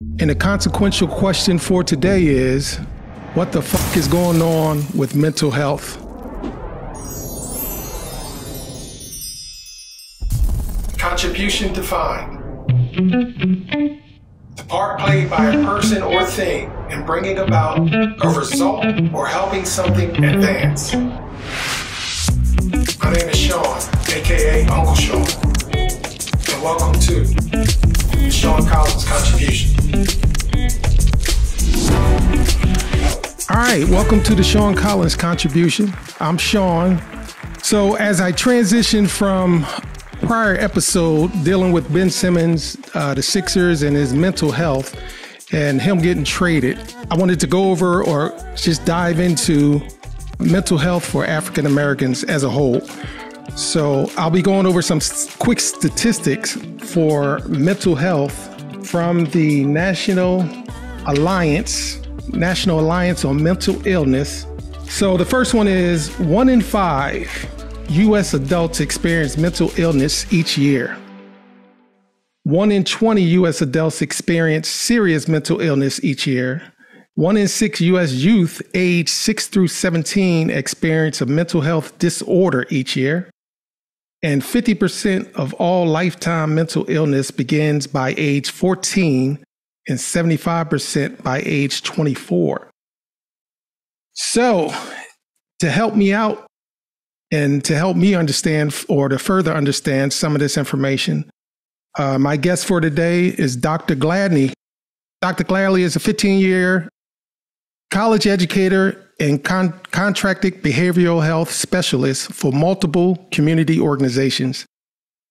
And the consequential question for today is, what the fuck is going on with mental health? Contribution defined. The part played by a person or thing in bringing about a result or helping something advance. My name is Sean, aka Uncle Sean, and welcome to Sean Collins' Contribution. All right, welcome to the Sean Collins Contribution. I'm Sean. So as I transition from prior episode dealing with Ben Simmons, the Sixers, and his mental health and him getting traded, I wanted to go over or just dive into mental health for African Americans as a whole. So I'll be going over some quick statistics for mental health from the National Alliance on Mental Illness. So the first one is 1 in 5 U.S. adults experience mental illness each year. 1 in 20 U.S. adults experience serious mental illness each year. 1 in 6 U.S. youth aged 6 through 17 experience a mental health disorder each year. And 50% of all lifetime mental illness begins by age 14 and 75% by age 24. So to help me out and to help me understand or to further understand some of this information, my guest for today is Dr. Gladney. Dr. Gladney is a 15-year college educator and contracted behavioral health specialist for multiple community organizations.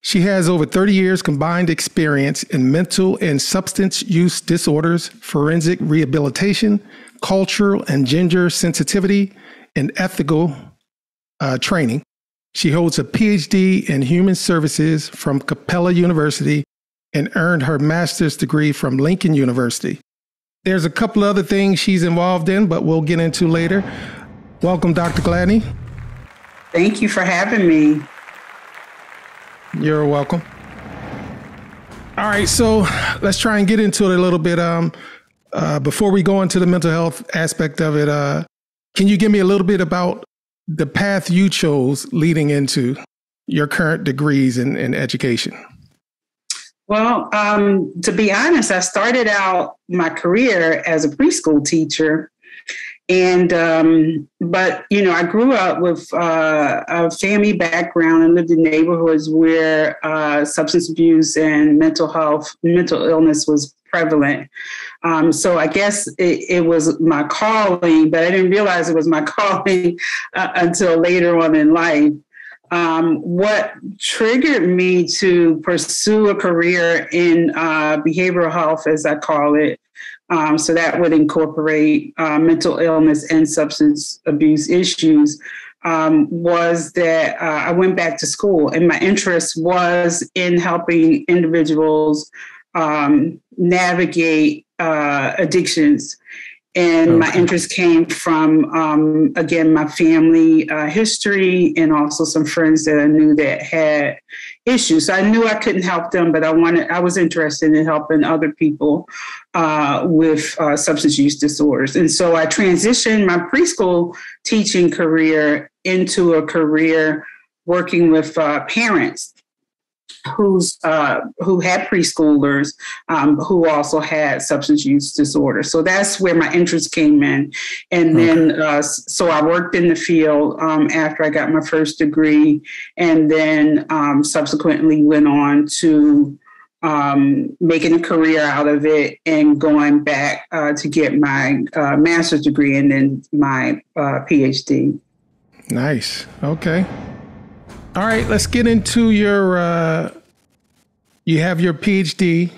She has over 30 years combined experience in mental and substance use disorders, forensic rehabilitation, cultural and gender sensitivity, and ethical training. She holds a PhD in human services from Capella University and earned her master's degree from Lincoln University. There's a couple other things she's involved in, but we'll get into later. Welcome, Dr. Gladney. Thank you for having me. You're welcome. All right, so let's try and get into it a little bit. Before we go into the mental health aspect of it, can you give me a little bit about the path you chose leading into your current degrees in education? Well, to be honest, I started out my career as a preschool teacher. And, but, you know, I grew up with a family background and lived in neighborhoods where substance abuse and mental illness was prevalent. So I guess it was my calling, but I didn't realize it was my calling until later on in life. What triggered me to pursue a career in behavioral health, as I call it, so that would incorporate mental illness and substance abuse issues, was that I went back to school, and my interest was in helping individuals navigate addictions. And my interest came from, again, my family history and also some friends that I knew that had issues. So I knew I couldn't help them, but I was interested in helping other people with substance use disorders. And so I transitioned my preschool teaching career into a career working with parents who had preschoolers who also had substance use disorder. So that's where my interest came in. And then, so I worked in the field after I got my first degree, and then subsequently went on to making a career out of it and going back to get my master's degree and then my PhD. Nice. Okay. All right, let's get into your, you have your PhD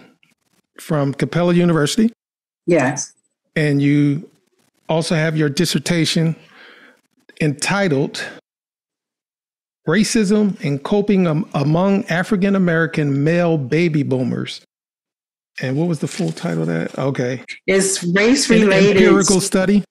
from Capella University. Yes. And you also have your dissertation entitled Racism and Coping Among African American Male Baby Boomers. And what was the full title of that? Okay. It's race-related. Empirical Study.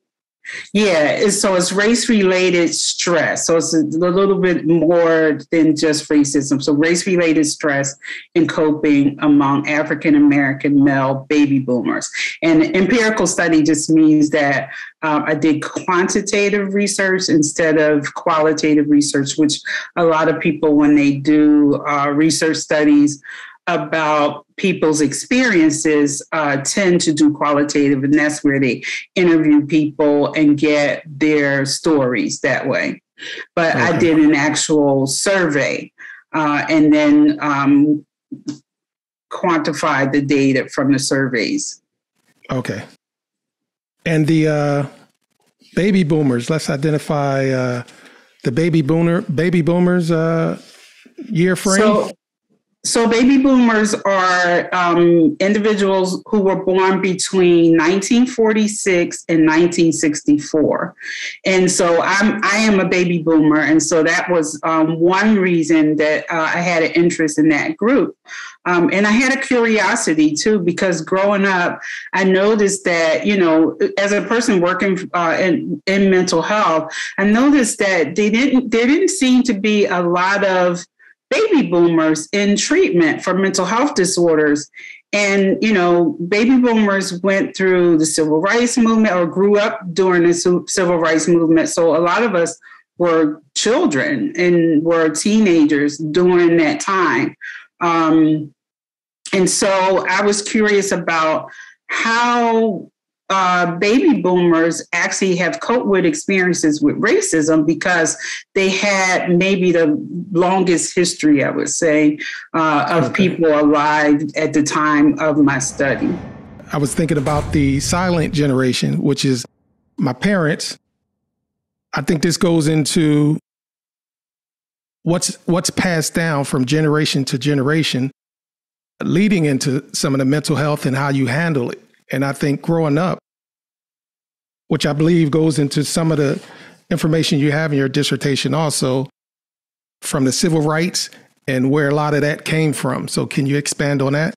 Yeah, so it's race-related stress. So it's a little bit more than just racism. So race-related stress and coping among African-American male baby boomers. And empirical study just means that I did quantitative research instead of qualitative research, which a lot of people, when they do research studies about people's experiences, tend to do qualitative, and that's where they interview people and get their stories that way. But okay. I did an actual survey and then quantified the data from the surveys. Okay. And the baby boomers, let's identify the baby boomers year frame. So baby boomers are individuals who were born between 1946 and 1964. And so I am a baby boomer. And so that was one reason that I had an interest in that group. And I had a curiosity, too, because growing up, I noticed that, as a person working in mental health, I noticed that there didn't seem to be a lot of baby boomers in treatment for mental health disorders. And, baby boomers went through the civil rights movement or grew up during the civil rights movement. So a lot of us were children and were teenagers during that time. And so I was curious about how baby boomers actually have coped with experiences with racism, because they had maybe the longest history, I would say, of people alive at the time of my study. I was thinking about the silent generation, which is my parents. I think this goes into what's passed down from generation to generation, leading into some of the mental health and how you handle it. And I think growing up, which I believe goes into some of the information you have in your dissertation also, from the civil rights and where a lot of that came from. So can you expand on that?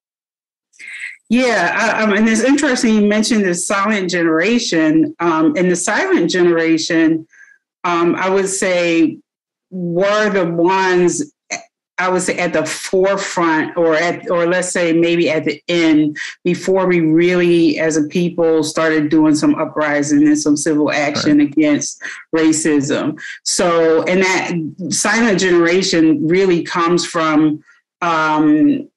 Yeah, and it's interesting you mentioned the silent generation. And the silent generation, I would say, were the ones, I would say, at the forefront, or let's say maybe at the end, before we really, as a people, started doing some uprising and some civil action against racism. So, and that silent generation really comes from a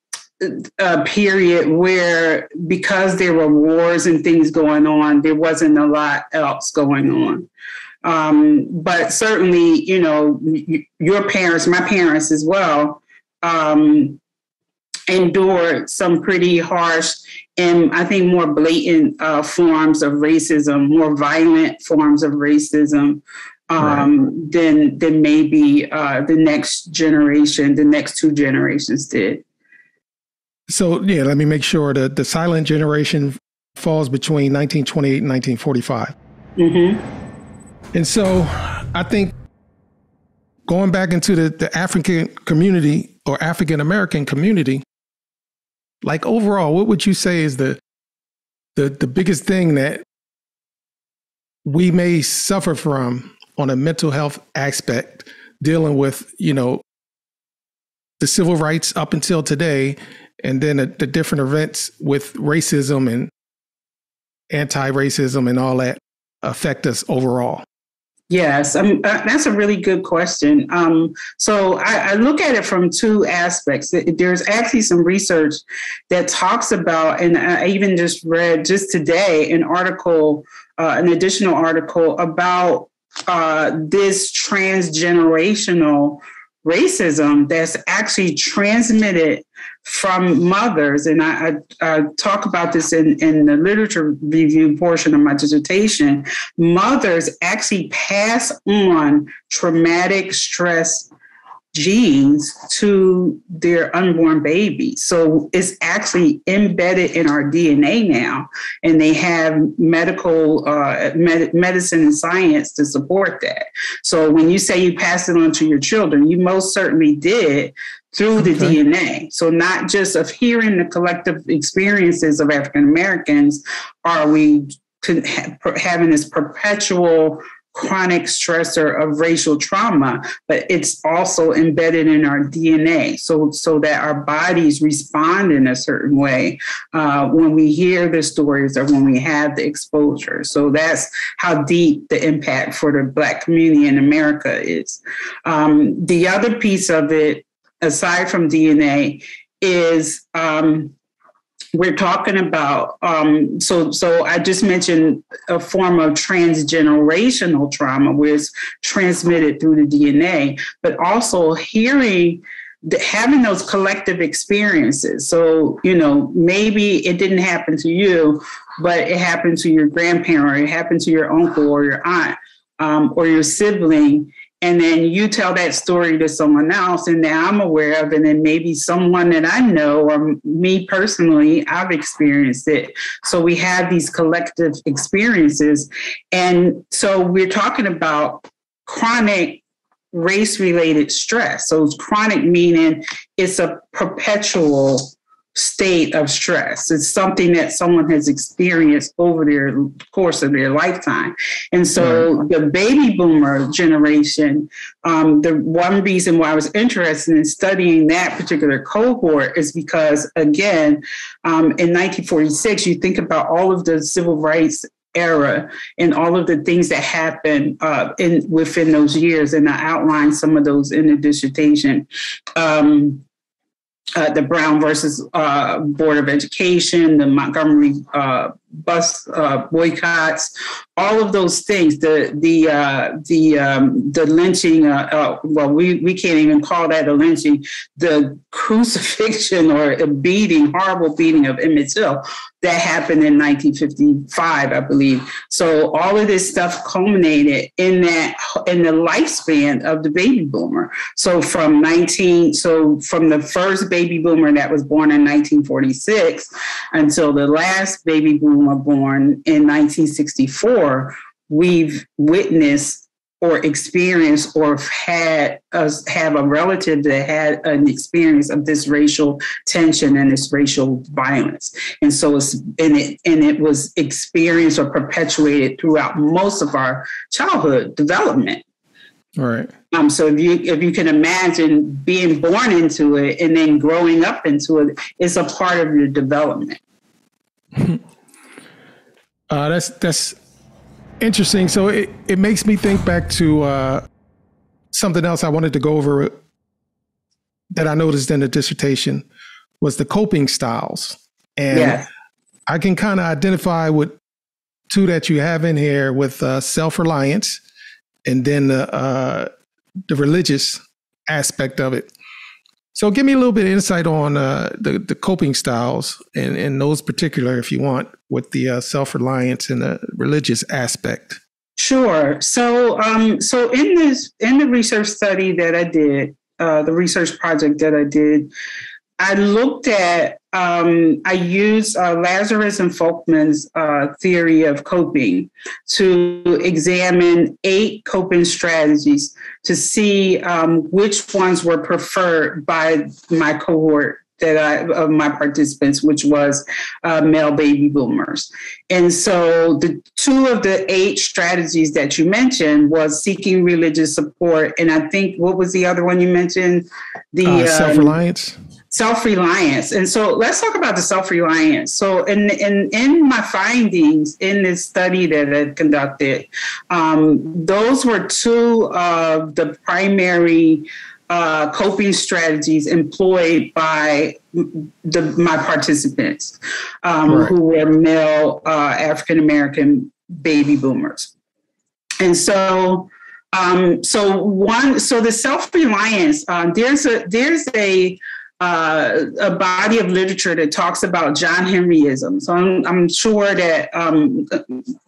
period where, because there were wars and things going on, there wasn't a lot else going on. But certainly, your parents, my parents as well, endured some pretty harsh and I think more blatant forms of racism, more violent forms of racism than maybe the next generation, the next two generations did. So, yeah, let me make sure that the silent generation falls between 1928 and 1945. Mm-hmm. And so I think going back into the African community or African American community, like overall, what would you say is the biggest thing that we may suffer from on a mental health aspect, dealing with, the civil rights up until today, and then the different events with racism and anti-racism and all that affect us overall? Yes, that's a really good question. So I look at it from two aspects. There's actually some research that talks about, and I even just read just today an additional article about this transgenerational racism that's actually transmitted from mothers. And I talk about this in the literature review portion of my dissertation. Mothers actually pass on traumatic stress genes to their unborn baby. So it's actually embedded in our DNA now, and they have medical medicine and science to support that. So when you say you pass it on to your children, you most certainly did through the DNA. So not just of hearing the collective experiences of African Americans are we having this perpetual chronic stressor of racial trauma, but it's also embedded in our DNA, so that our bodies respond in a certain way when we hear the stories or when we have the exposure. So that's how deep the impact for the Black community in America is. The other piece of it, aside from DNA, is we're talking about, so I just mentioned a form of transgenerational trauma where it's transmitted through the DNA, but also having those collective experiences. So, maybe it didn't happen to you, but it happened to your grandparent, or it happened to your uncle or your aunt or your sibling. And then you tell that story to someone else, and that I'm aware of, and then maybe someone that I know, or me personally, I've experienced it. So we have these collective experiences. And so we're talking about chronic race-related stress. So it's chronic meaning it's a perpetual state of stress. It's something that someone has experienced over their course of their lifetime. And so the baby boomer generation, the one reason why I was interested in studying that particular cohort is because, again, in 1946, you think about all of the civil rights era and all of the things that happened within those years. And I outlined some of those in the dissertation. The Brown versus Board of Education, the Montgomery bus boycotts, all of those things. The lynching. Well, we can't even call that a lynching. The crucifixion or a beating, horrible beating of Emmett Till that happened in 1955, I believe. So all of this stuff culminated in the lifespan of the baby boomer. So from the first baby boomer that was born in 1946 until the last baby boomer born in 1964, we've witnessed or experienced or have a relative that had an experience of this racial tension and this racial violence. And so it was experienced or perpetuated throughout most of our childhood development. All right. So if you can imagine being born into it and then growing up into it, it's a part of your development. That's interesting. So it makes me think back to something else I wanted to go over that I noticed in the dissertation was the coping styles. And I can kind of identify with two that you have in here with self-reliance and then the religious aspect of it. So give me a little bit of insight on the coping styles and those particular, if you want, with the self-reliance and the religious aspect. Sure. So in the research study that I did, the research project that I did, I looked at, I used Lazarus and Folkman's theory of coping to examine 8 coping strategies to see which ones were preferred by my cohort of my participants, which was male baby boomers. And so the 2 of the 8 strategies that you mentioned was seeking religious support. And I think, what was the other one you mentioned? The self-reliance. Self-reliance. And so let's talk about the self-reliance. So in my findings in this study that I conducted, those were 2 of the primary coping strategies employed by my participants who were male African-American baby boomers. And so the self-reliance, there's a body of literature that talks about John Henryism. So I'm sure that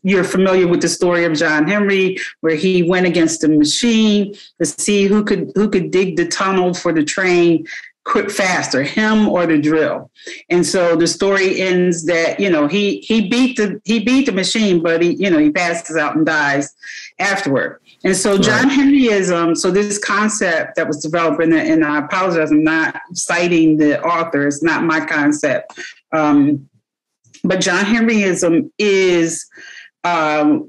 you're familiar with the story of John Henry, where he went against the machine to see who could dig the tunnel for the train quick faster, him or the drill. And so the story ends that he beat the machine, but he passes out and dies afterward. And so John Henryism, so this concept that was developed, and I apologize, I'm not citing the author, it's not my concept, but John Henryism is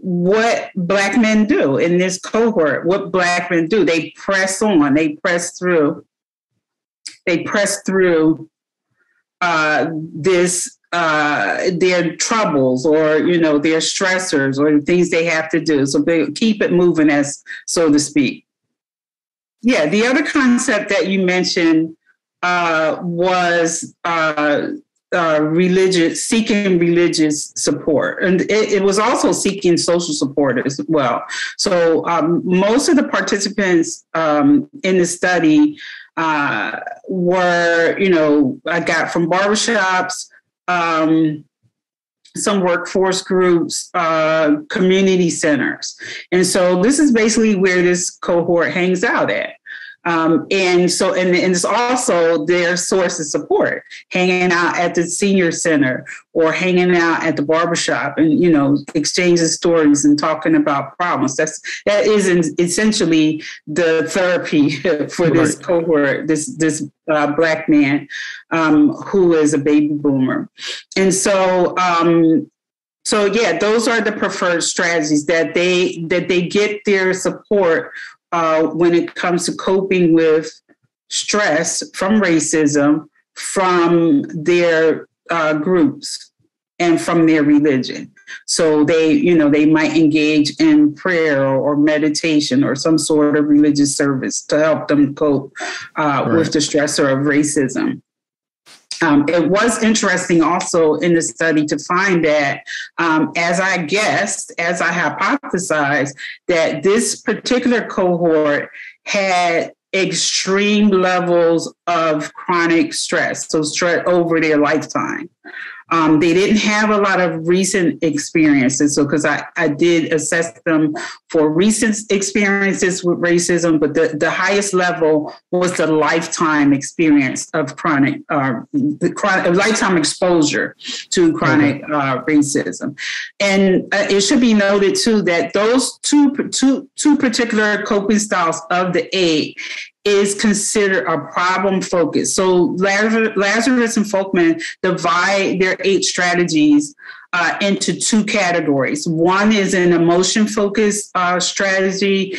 what Black men do in this cohort. What Black men do, they press on, they press through this their troubles, or their stressors, or the things they have to do. So they keep it moving, as so to speak. Yeah, the other concept that you mentioned was seeking religious support, and it was also seeking social support as well. So most of the participants in the study were, I got from barbershops, some workforce groups, community centers. And so this is basically where this cohort hangs out at. And it's also their source of support, hanging out at the senior center or hanging out at the barbershop and, exchanging stories and talking about problems. That is essentially the therapy for this cohort, this Black man who is a baby boomer. And so those are the preferred strategies that they get their support when it comes to coping with stress from racism, from their groups, and from their religion. So they might engage in prayer or meditation or some sort of religious service to help them cope with the stressor of racism. It was interesting also in the study to find that, as I hypothesized, that this particular cohort had extreme levels of chronic stress, so stress over their lifetime. They didn't have a lot of recent experiences. So, because I did assess them for recent experiences with racism, but the highest level was the lifetime experience of chronic lifetime exposure to chronic racism. And it should be noted too that those two particular coping styles of the 8 is considered a problem focus. So Lazarus and Folkman divide their 8 strategies into 2 categories. One is an emotion focused strategy.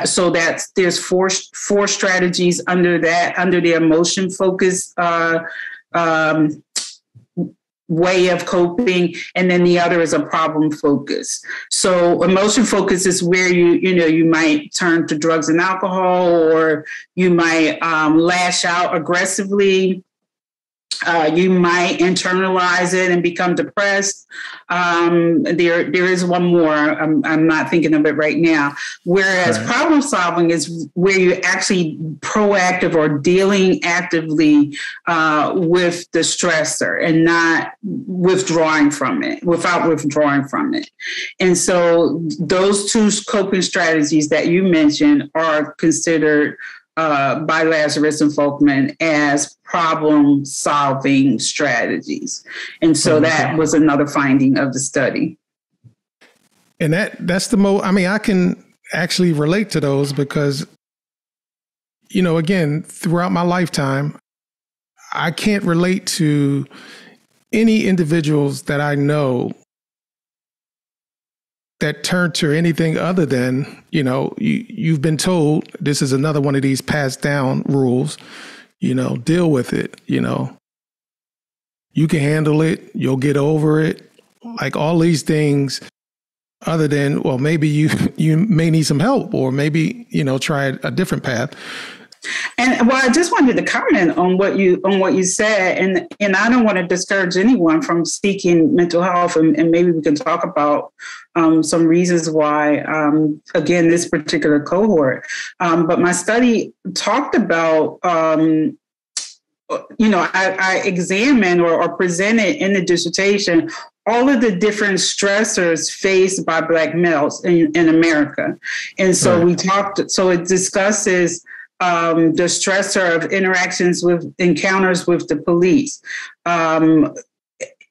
So there's four strategies under the emotion focused way of coping, and then the other is a problem focus. So emotion focus is where you might turn to drugs and alcohol, or you might lash out aggressively. You might internalize it and become depressed. There is one more. I'm not thinking of it right now. Whereas problem solving is where you're actually proactive or dealing actively with the stressor and not withdrawing from it, without withdrawing from it. And so those 2 coping strategies that you mentioned are considered by Lazarus and Folkman as problem-solving strategies. And so that was another finding of the study. And that's the most, I can actually relate to those because, again, throughout my lifetime, I can't relate to any individuals that I know that turn to anything other than, you've been told this is another one of these passed down rules, deal with it, you can handle it, you'll get over it. Like all these things other than, well, maybe you may need some help, or maybe, try a different path. And I just wanted to comment on what you said, and I don't want to discourage anyone from seeking mental health, and maybe we can talk about some reasons why, again, this particular cohort. But my study talked about, I examined or presented in the dissertation all of the different stressors faced by Black males in America, and so it discusses the stressor of encounters with the police,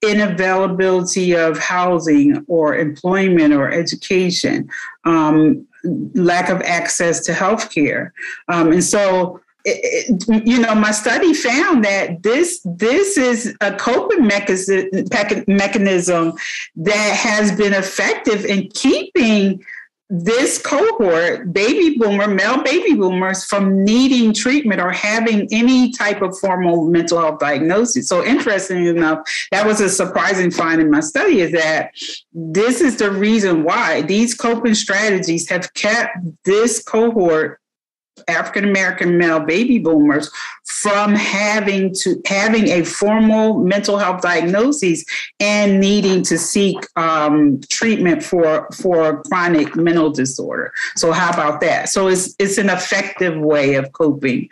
inavailability of housing or employment or education, lack of access to healthcare. And so my study found that this is a coping mechanism that has been effective in keeping this cohort, male baby boomers, from needing treatment or having any type of formal mental health diagnosis. So interestingly enough, that was a surprising finding in my study, is that this is the reason why these coping strategies have kept this cohort, African-American male baby boomers, from having a formal mental health diagnosis and needing to seek treatment for chronic mental disorder. So how about that? So it's an effective way of coping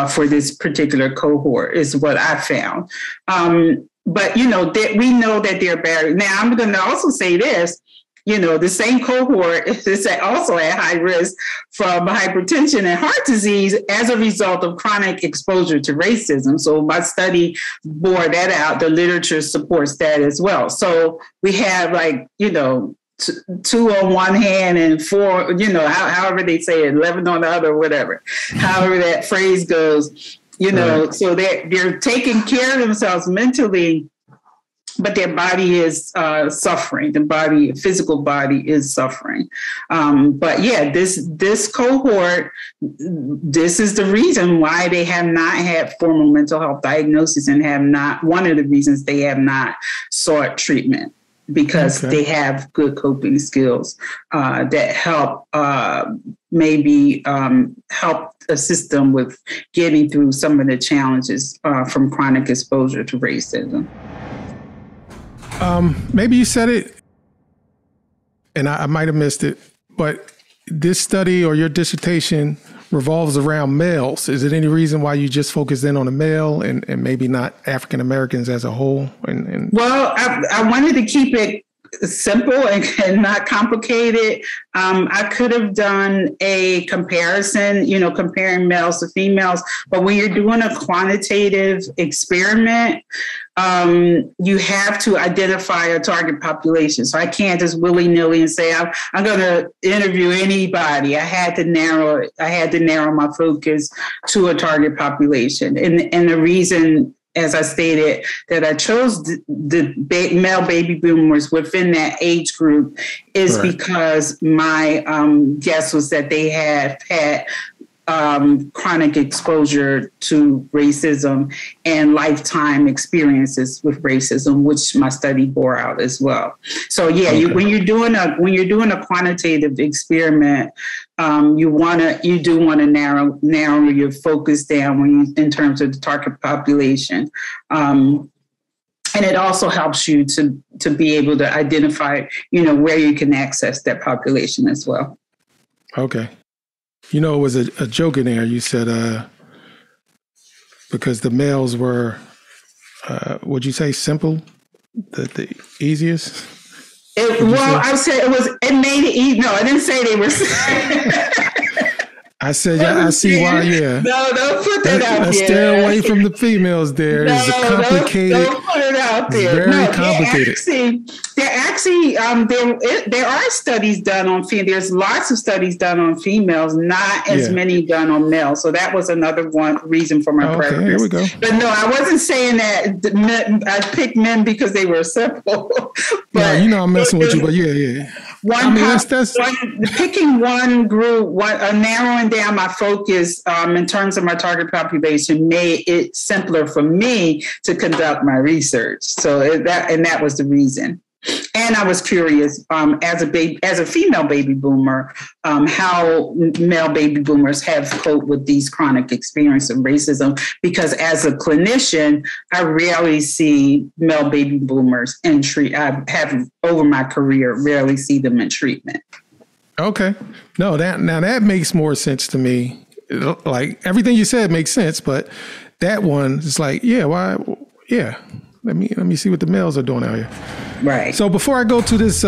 for this particular cohort, is what I found. But we know that they're barriers. Now I'm going to also say this. The same cohort is also at high risk from hypertension and heart disease as a result of chronic exposure to racism. So my study bore that out. The literature supports that as well. So we have two on one hand and four, however they say it, 11 on the other, whatever, however that phrase goes, so they're taking care of themselves mentally, but their body is suffering. The physical body is suffering. But yeah, this cohort, this is the reason why they have not had formal mental health diagnosis one of the reasons they have not sought treatment, because they have good coping skills that help help assist them with getting through some of the challenges from chronic exposure to racism. Maybe you said it, and I might have missed it, but this study or your dissertation revolves around males. Is it any reason why you just focused in on a male and maybe not African Americans as a whole? Well, I wanted to keep it simple and not complicated. I could have done a comparison, comparing males to females, but when you're doing a quantitative experiment, you have to identify a target population. So I can't just willy-nilly and say, I'm going to interview anybody. I had to narrow my focus to a target population. And the reason, as I stated, that I chose the male baby boomers within that age group is because my guess was that they have had chronic exposure to racism and lifetime experiences with racism, which my study bore out as well. So yeah, when you're doing a quantitative experiment, you do want to narrow your focus down in terms of the target population. And it also helps you to be able to identify, where you can access that population as well. Okay. It was a joke in there. You said because the males were, would you say simple, the easiest? I said it made it easy. No, I didn't say they were. I said, I see why, yeah. No, don't put that out there. Let's stay away from the females there. It's complicated. Don't put it out there. Very complicated. There are studies done on females. There's lots of studies done on females, not as many done on males. So that was another reason for my preference. Here we go. But no, I wasn't saying that I picked men because they were simple. But I'm messing with you, but yeah. Picking one group, narrowing down my focus in terms of my target population made it simpler for me to conduct my research. So that was the reason. And I was curious, as a female baby boomer, how male baby boomers have coped with these chronic experiences of racism. Because as a clinician, I rarely see male baby boomers in treatment. I have over my career rarely see them in treatment. Okay, no, that makes more sense to me. Like everything you said makes sense, but that one is like, why? Yeah. Let me see what the males are doing out here. Right. So before I go to this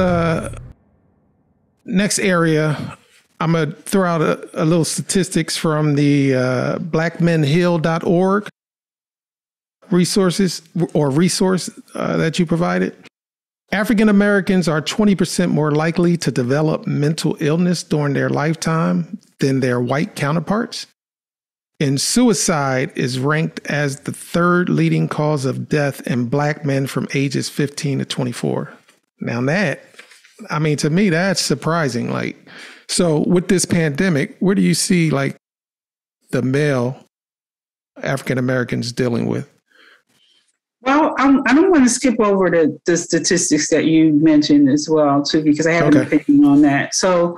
next area, I'm going to throw out a little statistics from the blackmenheal.org resource that you provided. African Americans are 20% more likely to develop mental illness during their lifetime than their white counterparts. and suicide is ranked as the third leading cause of death in Black men from ages 15 to 24. Now to me, that's surprising. Like, so with this pandemic, where do you see like the male African Americans dealing with? Well, I don't want to skip over the statistics that you mentioned as well, too, because I have an opinion on that. So,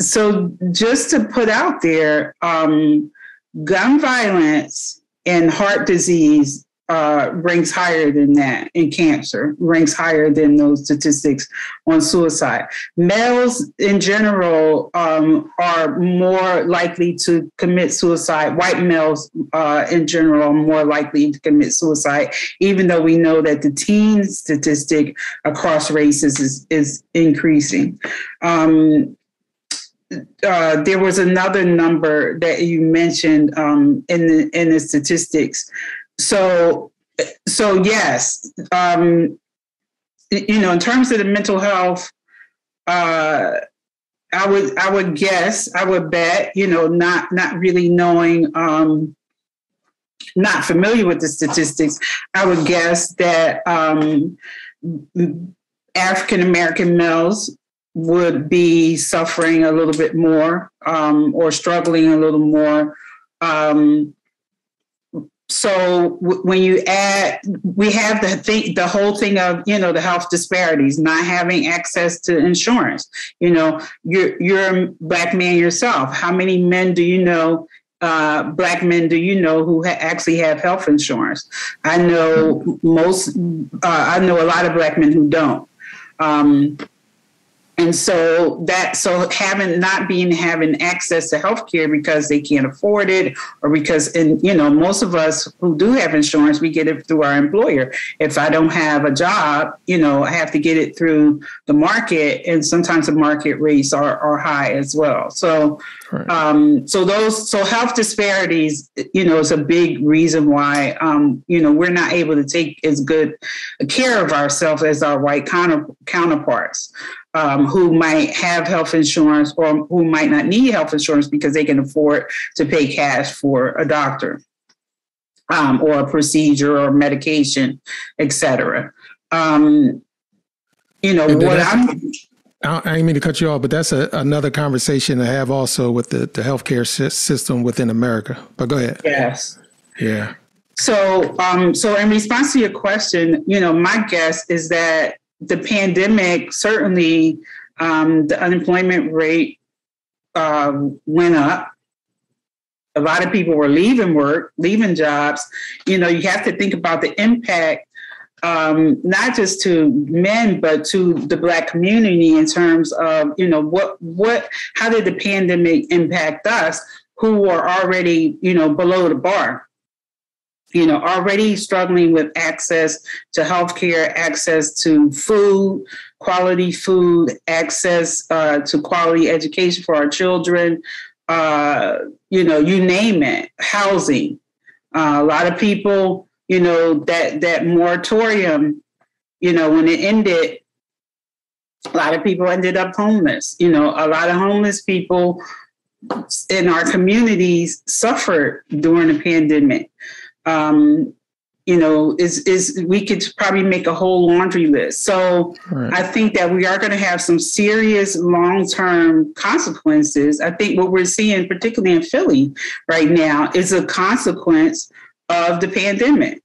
so just to put out there, gun violence and heart disease ranks higher than that, and cancer ranks higher than those statistics on suicide. Males in general are more likely to commit suicide. White males in general are more likely to commit suicide, even though we know that the teen statistic across races is increasing. There was another number that you mentioned in the statistics. So yes, in terms of the mental health, I would bet, not really knowing, not familiar with the statistics, I would guess that African American males would be suffering a little bit more or struggling a little more. So when you add, we have the whole thing of, the health disparities, not having access to insurance. You're a Black man yourself. How many men do you know, Black men do you know who actually have health insurance? I know I know a lot of Black men who don't. And so having access to healthcare because they can't afford it, or because, most of us who do have insurance, we get it through our employer. If I don't have a job, I have to get it through the market, and sometimes the market rates are high as well. So, so health disparities, is a big reason why, we're not able to take as good care of ourselves as our white counterparts. Who might have health insurance or who might not need health insurance because they can afford to pay cash for a doctor or a procedure or medication, et cetera. I didn't mean to cut you off, but that's another conversation to have also with the healthcare system within America. But go ahead. Yes. Yeah. So in response to your question, my guess is that the pandemic, certainly the unemployment rate went up. A lot of people were leaving work, leaving jobs. You have to think about the impact, not just to men, but to the Black community in terms of, how did the pandemic impact us who are already, below the bar? Already struggling with access to healthcare, access to food, quality food, access to quality education for our children, you name it, housing. A lot of people, that moratorium, when it ended, a lot of people ended up homeless. A lot of homeless people in our communities suffered during the pandemic. We could probably make a whole laundry list. So right. I think that we are going to have some serious long-term consequences. I think what we're seeing, particularly in Philly right now, is a consequence of the pandemic.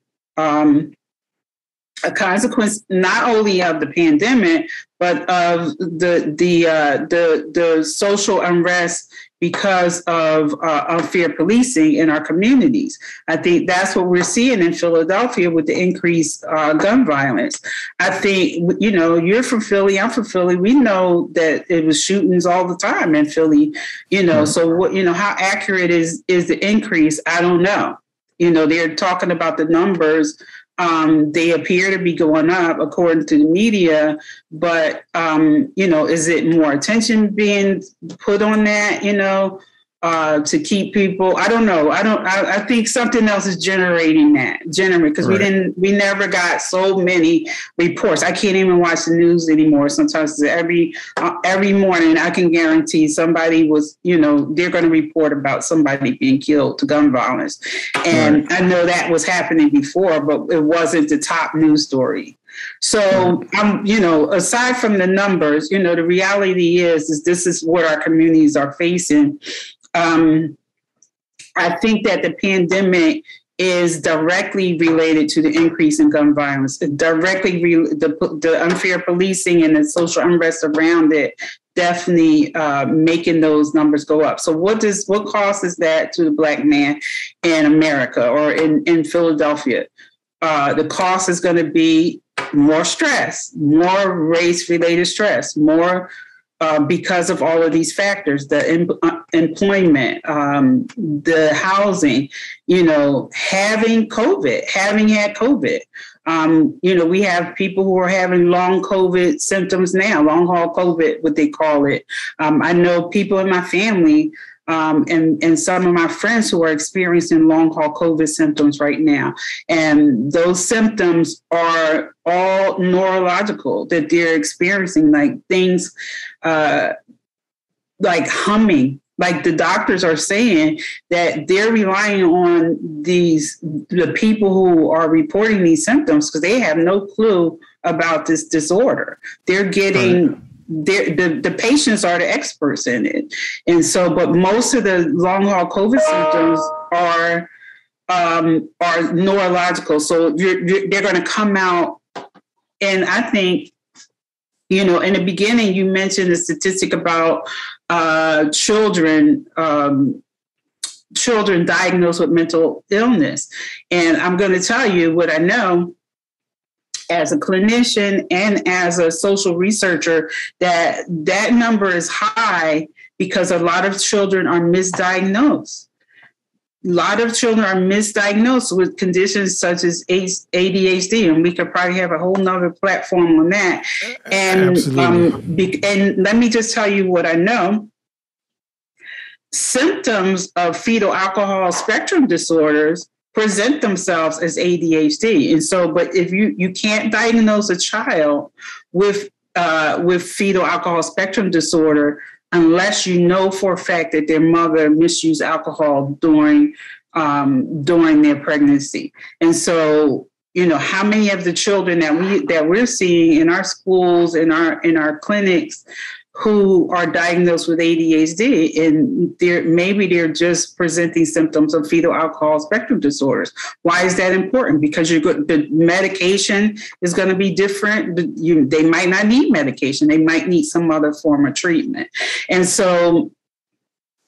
A consequence not only of the pandemic, but of the social unrest because of unfair policing in our communities. I think that's what we're seeing in Philadelphia with the increased gun violence. I think, you're from Philly, I'm from Philly. We know that it was shootings all the time in Philly, so what, how accurate is the increase? I don't know. They're talking about the numbers. They appear to be going up according to the media, but, is it more attention being put on that? to keep people. I don't know. I think something else is generating because we never got so many reports. I can't even watch the news anymore. Sometimes every morning I can guarantee somebody was, they're going to report about somebody being killed to gun violence. And I know that was happening before, but it wasn't the top news story. So, aside from the numbers, the reality is this is what our communities are facing. I think that the pandemic is directly related to the increase in gun violence. The unfair policing and the social unrest around it definitely making those numbers go up. So what causes that to the Black man in America or in Philadelphia? The cost is going to be more stress, more race-related stress, more because of all of these factors, the employment, the housing, having had COVID. We have people who are having long COVID symptoms now, long haul COVID, what they call it. I know people in my family and some of my friends who are experiencing long haul COVID symptoms right now. And those symptoms are all neurological that they're experiencing, like things like humming. Like the doctors are saying that they're relying on the people who are reporting these symptoms because they have no clue about this disorder. They're getting the patients are the experts in it. And so, but most of the long haul COVID symptoms are neurological. So they're going to come out. And I think, in the beginning, you mentioned the statistic about children diagnosed with mental illness. And I'm going to tell you what I know as a clinician and as a social researcher, that number is high because a lot of children are misdiagnosed. A lot of children are misdiagnosed with conditions such as ADHD, and we could probably have a whole nother platform on that. And and let me just tell you what I know. Symptoms of fetal alcohol spectrum disorders present themselves as ADHD. And so, but if you can't diagnose a child with fetal alcohol spectrum disorder unless you know for a fact that their mother misused alcohol during their pregnancy. And so, how many of the children that we're seeing in our schools, in our clinics, who are diagnosed with ADHD, and they're just presenting symptoms of fetal alcohol spectrum disorders. Why is that important? Because the medication is going to be different. They might not need medication. They might need some other form of treatment. And so,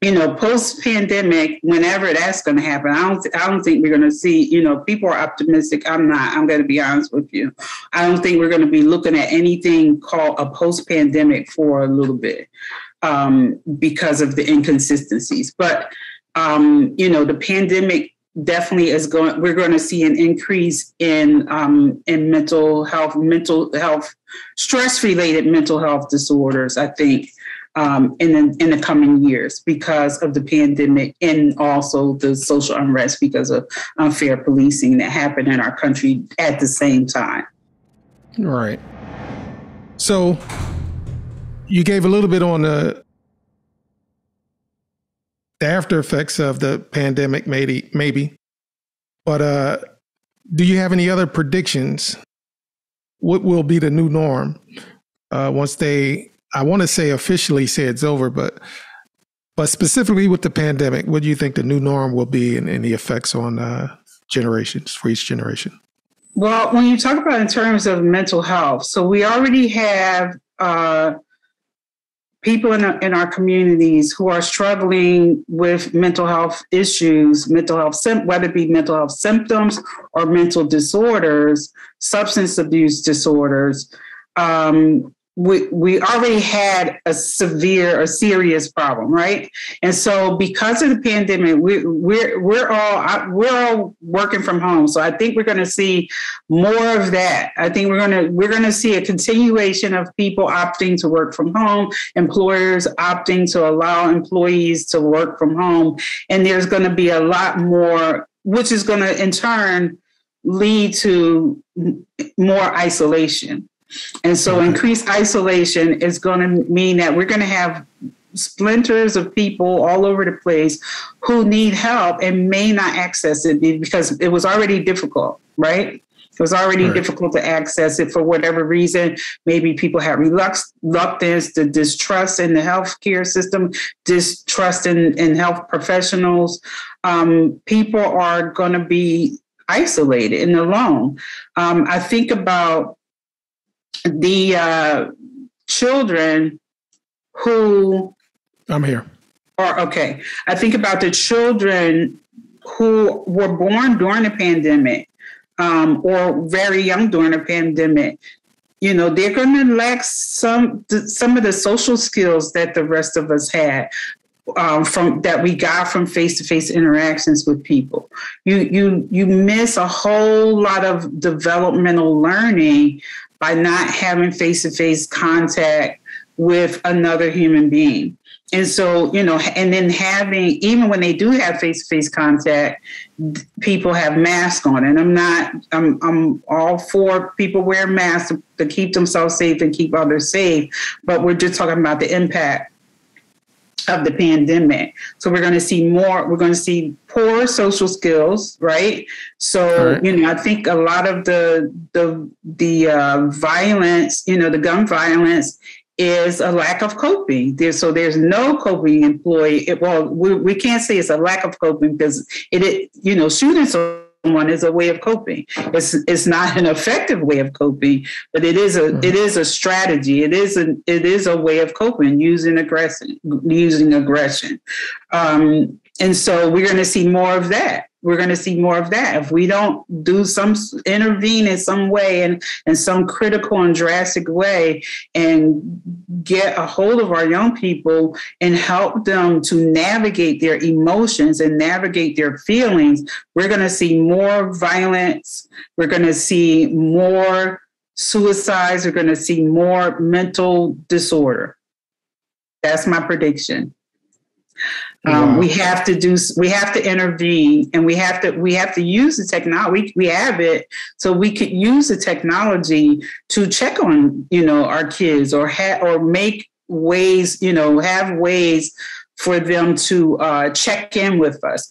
post-pandemic, whenever that's going to happen, I don't think we're going to see, people are optimistic. I'm not. I'm going to be honest with you. I don't think we're going to be looking at anything called a post-pandemic for a little bit because of the inconsistencies. But, the pandemic definitely we're going to see an increase in mental health, stress-related mental health disorders, I think. In the coming years because of the pandemic and also the social unrest because of unfair policing that happened in our country at the same time. Right. So you gave a little bit on the after effects of the pandemic, maybe. But do you have any other predictions? What will be the new norm once I want to say officially say it's over, but specifically with the pandemic, what do you think the new norm will be and the effects on generations for each generation? Well, when you talk about in terms of mental health, so we already have people in our communities who are struggling with mental health issues, whether it be mental health symptoms or mental disorders, substance abuse disorders. we already had a severe or serious problem, right? And so because of the pandemic, we're all working from home. So I think we're going to see more of that. I think we're going to see a continuation of people opting to work from home, employers opting to allow employees to work from home, and there's going to be a lot more, which is going to in turn lead to more isolation. And so increased isolation is going to mean that we're going to have splinters of people all over the place who need help and may not access it because it was already difficult, right? It was already difficult to access it for whatever reason. Maybe people had reluctance, the distrust in the healthcare system, distrust in health professionals. People are going to be isolated and alone. I think about the children who I'm here. I think about the children who were born during the pandemic or very young during the pandemic. You know, they're going to lack some of the social skills that the rest of us had. From that we got from face-to-face interactions with people. You miss a whole lot of developmental learning by not having face-to-face contact with another human being. And so, you know, and then even when they do have face-to-face contact, people have masks on. And I'm all for people wearing masks to keep themselves safe and keep others safe. But we're just talking about the impact of the pandemic. So we're going to see poor social skills, right? So, you know, I think a lot of the violence, you know, the gun violence is a lack of coping. There's no coping employee. We can't say it's a lack of coping because you know, shooting someone is a way of coping. It's not an effective way of coping, but it is a strategy. It is a way of coping using aggression. And so we're going to see more of that. If we don't intervene in some way and in some critical and drastic way and get a hold of our young people and help them to navigate their emotions and navigate their feelings, we're going to see more violence. We're going to see more suicides. We're going to see more mental disorder. That's my prediction. Wow. We have to intervene, and we have to use the technology. We have it, so we could use the technology to check on, you know, our kids or make ways, you know, have ways for them to check in with us.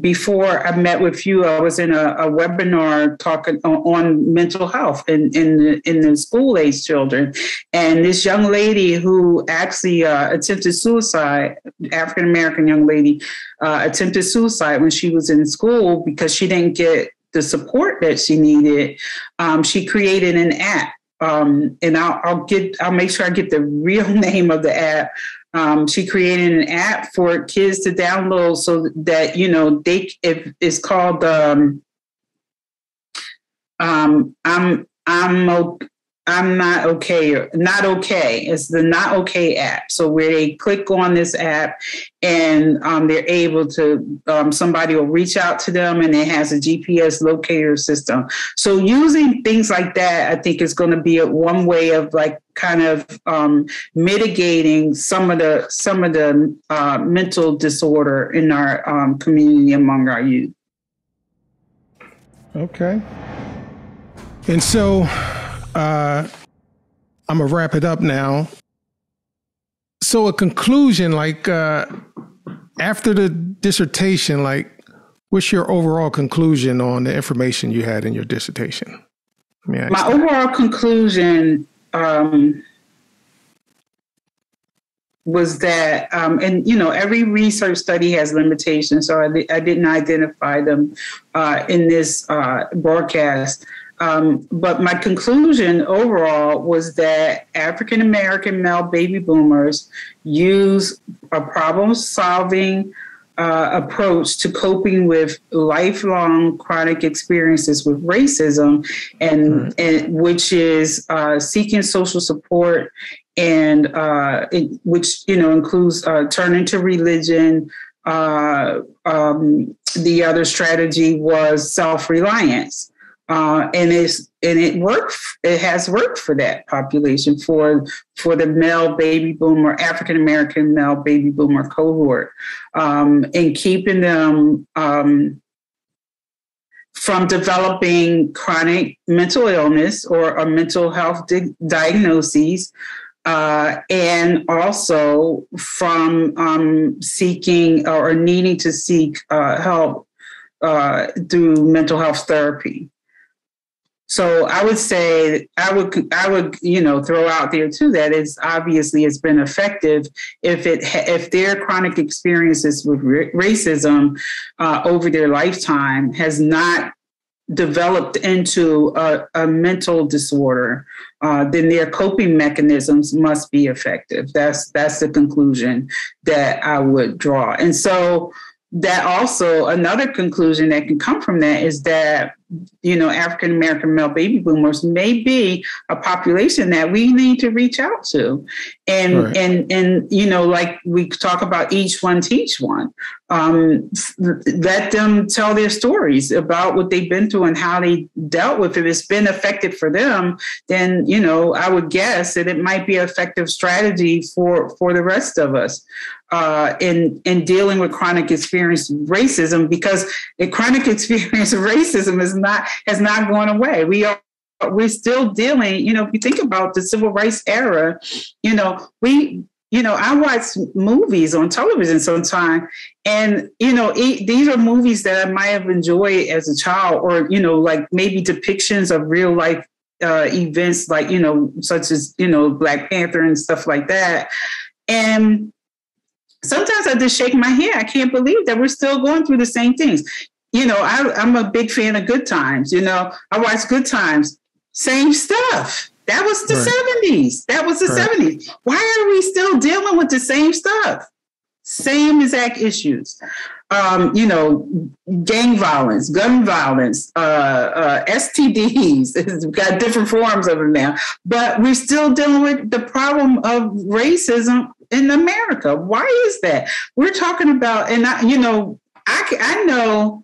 Before I met with you, I was in a webinar talking on mental health in the school-age children. And this young lady who actually attempted suicide, African-American young lady, attempted suicide when she was in school because she didn't get the support that she needed. She created an app. And I'll make sure I get the real name of the app. She created an app for kids to download so that, you know, it's called I'm not okay. It's the Not Okay app. So where they click on this app and they're able to, somebody will reach out to them and it has a GPS locator system. So using things like that, I think is going to be one way of like kind of mitigating some of the mental disorder in our community among our youth. Okay. And so I'm going to wrap it up now. So a conclusion, like after the dissertation, like what's your overall conclusion on the information you had in your dissertation? My overall conclusion was that, and you know, every research study has limitations, so I didn't identify them in this broadcast. But my conclusion overall was that African-American male baby boomers use a problem-solving approach to coping with lifelong chronic experiences with racism, and which is seeking social support, and which includes turning to religion. The other strategy was self-reliance. It worked. It has worked for that population, for the male baby boomer, African American male baby boomer cohort, in keeping them from developing chronic mental illness or a mental health diagnoses, and also from seeking or needing to seek help through mental health therapy. So I would say I would throw out there too that it's been effective if their chronic experiences with racism over their lifetime has not developed into a mental disorder, then their coping mechanisms must be effective. That's the conclusion that I would draw. And so that also another conclusion that can come from that is that African American male baby boomers may be a population that we need to reach out to, and like we talk about, each one teach one. Let them tell their stories about what they've been through and how they dealt with it. If it's been effective for them, then I would guess that it might be an effective strategy for the rest of us in dealing with chronic experience racism, because the chronic experience of racism has not gone away. We're still dealing, if you think about the civil rights era, I watch movies on television sometimes, and, these are movies that I might have enjoyed as a child, or, like maybe depictions of real life events, like, such as, Black Panther and stuff like that. And sometimes I just shake my head. I can't believe that we're still going through the same things. I'm a big fan of Good Times. I watch Good Times. Same stuff. That was the 70s. That was the 70s. Why are we still dealing with the same stuff? Same exact issues. Gang violence, gun violence, STDs. We've got different forms of it now. But we're still dealing with the problem of racism in America. Why is that? We're talking about, and I know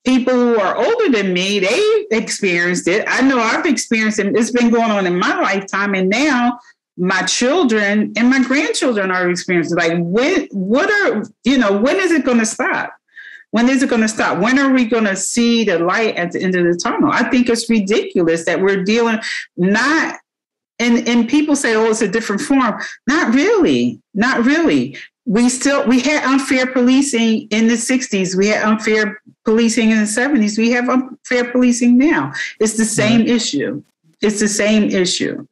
people who are older than me, they experienced it. I know I've experienced it. It's been going on in my lifetime. And now my children and my grandchildren are experiencing, like, when is it going to stop? When is it going to stop? When are we going to see the light at the end of the tunnel? I think it's ridiculous that we're dealing and people say, oh, it's a different form. Not really. We had unfair policing in the 60s. We had unfair policing in the 70s. We have unfair policing now. It's the same issue. It's the same issue.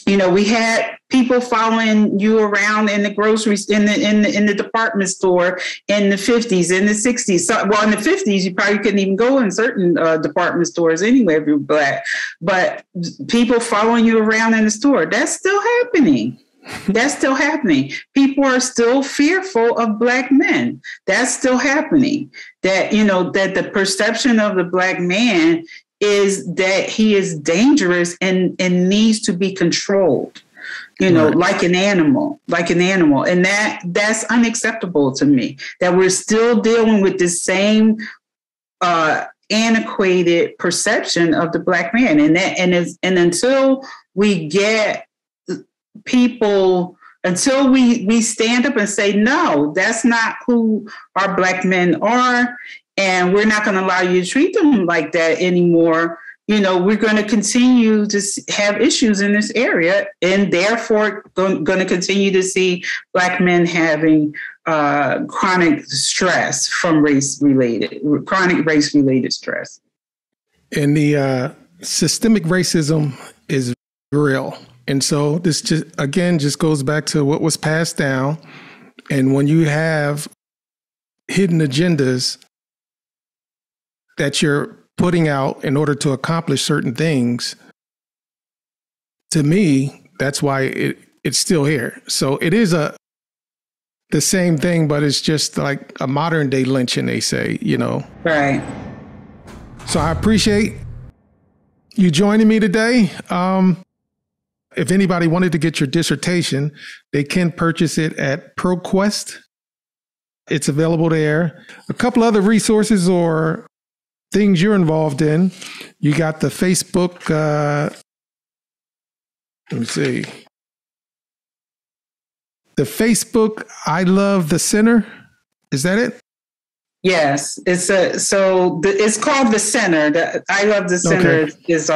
We had people following you around in the groceries, in the department store in the 50s, in the 60s. So, well, in the 50s, you probably couldn't even go in certain department stores anyway if you're Black. But people following you around in the store, that's still happening. That's still happening. People are still fearful of Black men. That's still happening. That, that the perception of the Black man is that he is dangerous and needs to be controlled, like an animal. And that's unacceptable to me, that we're still dealing with the same antiquated perception of the Black man. And until we get people, until we stand up and say, no, that's not who our Black men are, and we're not going to allow you to treat them like that anymore, we're going to continue to have issues in this area, and therefore going to continue to see Black men having chronic stress from chronic race-related stress. And the systemic racism is real. And so this just goes back to what was passed down. And when you have hidden agendas that you're putting out in order to accomplish certain things, to me, that's why it's still here. So it is the same thing, but it's just like a modern day lynching, they say, Right. So I appreciate you joining me today. If anybody wanted to get your dissertation, they can purchase it at ProQuest. It's available there. A couple other resources or things you're involved in. You got the Facebook, let me see. The Facebook I Love the Center. Is that it? Yes, it's called the Center. The I Love the Center is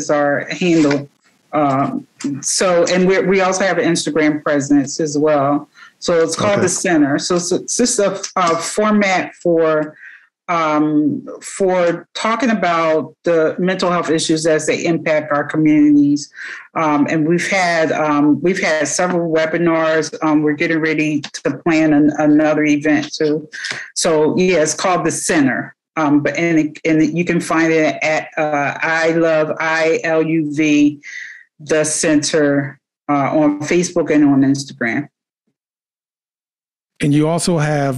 our handle. And we also have an Instagram presence as well. So it's called the Center. So it's just a format for talking about the mental health issues as they impact our communities. And we've had several webinars. We're getting ready to plan another event too. So yeah, it's called the Center. But you can find it at ILUV the Center on Facebook and on Instagram. And you also have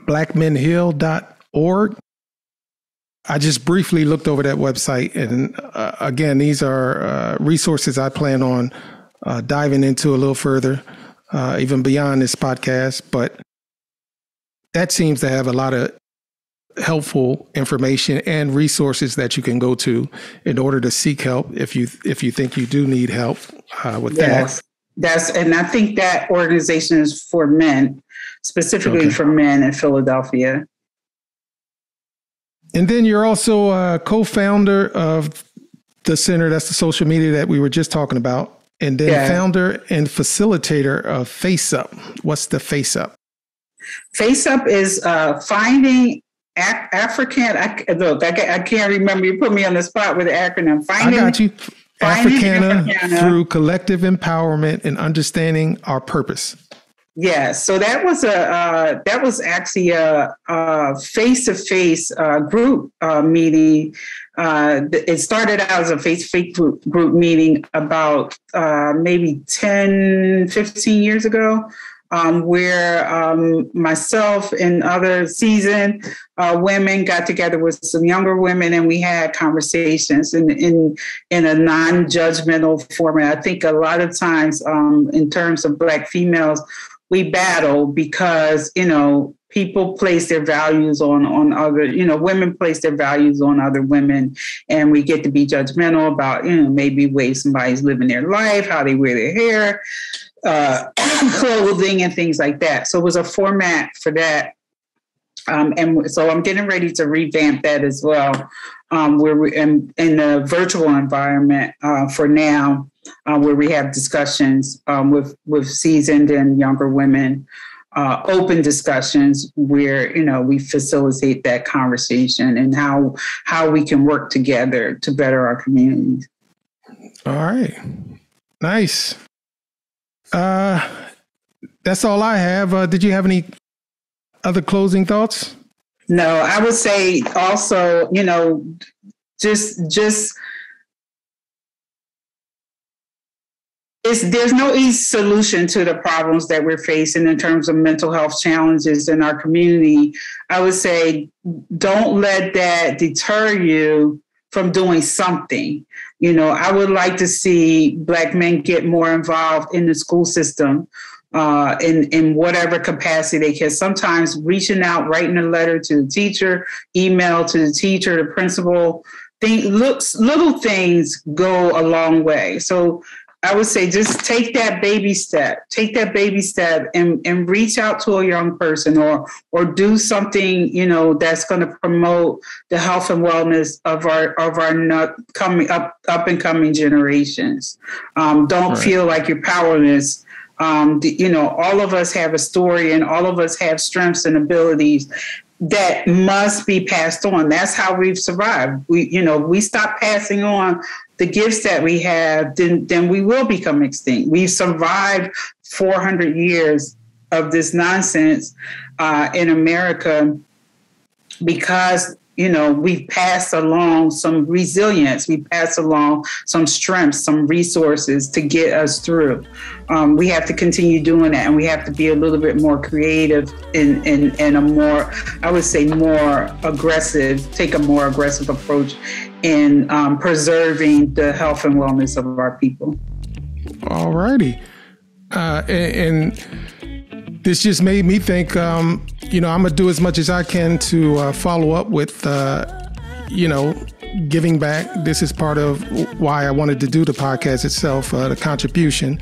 blackmenheal.org. I just briefly looked over that website. And again, these are resources I plan on diving into a little further, even beyond this podcast. But that seems to have a lot of helpful information and resources that you can go to in order to seek help if you think you do need help with that. And I think that organization is for men, specifically for men in Philadelphia. And then you're also a co-founder of the center. That's the social media that we were just talking about. And then founder and facilitator of Face Up. What's the Face Up? Face Up is finding African. I can't remember. You put me on the spot with the acronym. I got you. Africana through collective empowerment and understanding our purpose. Yeah, so that was actually a face-to-face group meeting. It started out as a face-to-face group meeting about maybe 10, 15 years ago, where myself and other seasoned women got together with some younger women, and we had conversations in a non-judgmental format. I think a lot of times, in terms of Black females, we battle because, people place their values on other, women place their values on other women, and we get to be judgmental about, maybe way somebody's living their life, how they wear their hair, clothing and things like that. So it was a format for that. And so I'm getting ready to revamp that as well, where we're in the virtual environment for now, where we have discussions with seasoned and younger women, open discussions where, we facilitate that conversation and how we can work together to better our communities. All right. Nice. That's all I have. Did you have any other closing thoughts? No, I would say also, just there's no easy solution to the problems that we're facing in terms of mental health challenges in our community. I would say don't let that deter you from doing something. I would like to see Black men get more involved in the school system in whatever capacity they can. Sometimes reaching out, writing a letter to the teacher, email to the teacher, the principal. Little things go a long way. So I would say just take that baby step and reach out to a young person or do something, that's going to promote the health and wellness of our coming up and coming generations. Don't feel like you're powerless. All of us have a story and all of us have strengths and abilities that must be passed on. That's how we've survived. We stop passing on the gifts that we have, then we will become extinct. We've survived 400 years of this nonsense in America because, we've passed along some resilience, we passed along some strengths, some resources to get us through. We have to continue doing that, and we have to be a little bit more creative and a more, I would say, take a more aggressive approach in preserving the health and wellness of our people. All righty. And this just made me think, I'm going to do as much as I can to follow up with, giving back. This is part of why I wanted to do the podcast itself, the contribution.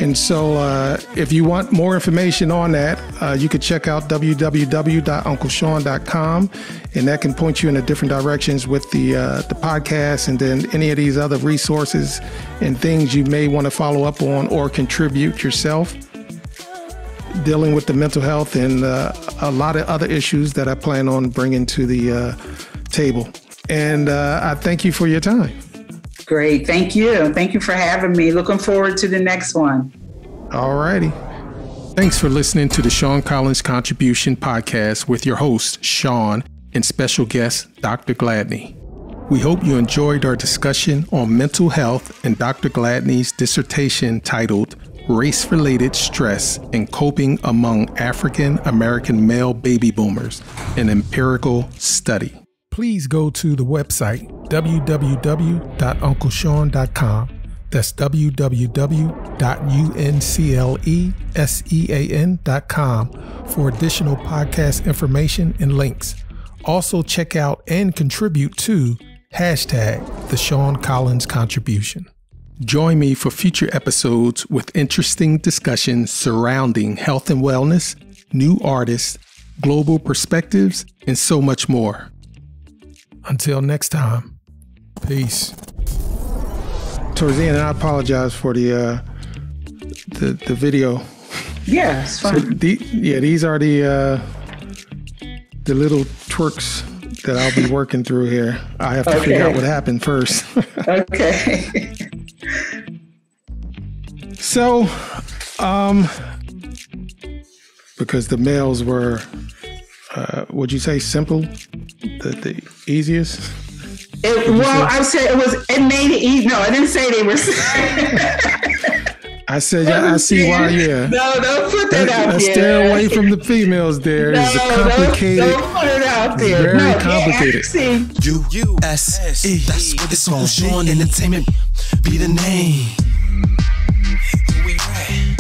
And so if you want more information on that, you could check out www.uncleshawn.com, and that can point you in the different directions with the podcast, and then any of these other resources and things you may want to follow up on or contribute yourself, dealing with the mental health and a lot of other issues that I plan on bringing to the table. And I thank you for your time. Great. Thank you. Thank you for having me. Looking forward to the next one. All righty. Thanks for listening to the Sean Collins Contribution Podcast with your host, Sean, and special guest, Dr. Gladney. We hope you enjoyed our discussion on mental health and Dr. Gladney's dissertation titled Race-Related Stress and Coping Among African American Male Baby Boomers, an Empirical Study. Please go to the website www.uncleshawn.com. That's www.unclesean.com for additional podcast information and links. Also check out and contribute to #The Sean Collins Contribution. Join me for future episodes with interesting discussions surrounding health and wellness, new artists, global perspectives, and so much more. Until next time, peace. Towards the end, I apologize for the video. Yeah, it's fine. So these are the little twerks that I'll be working through here. I have to figure out what happened first. Okay. So, because the males were, would you say simple, the easiest? I said it made it easy. No, I didn't say they were. I said, I see why, yeah. No, don't put that out there. Let's stay away from the females there. It's complicated. Don't put it out there. Very complicated. U-S-E. That's what it's all Sean Entertainment be the name. We ready.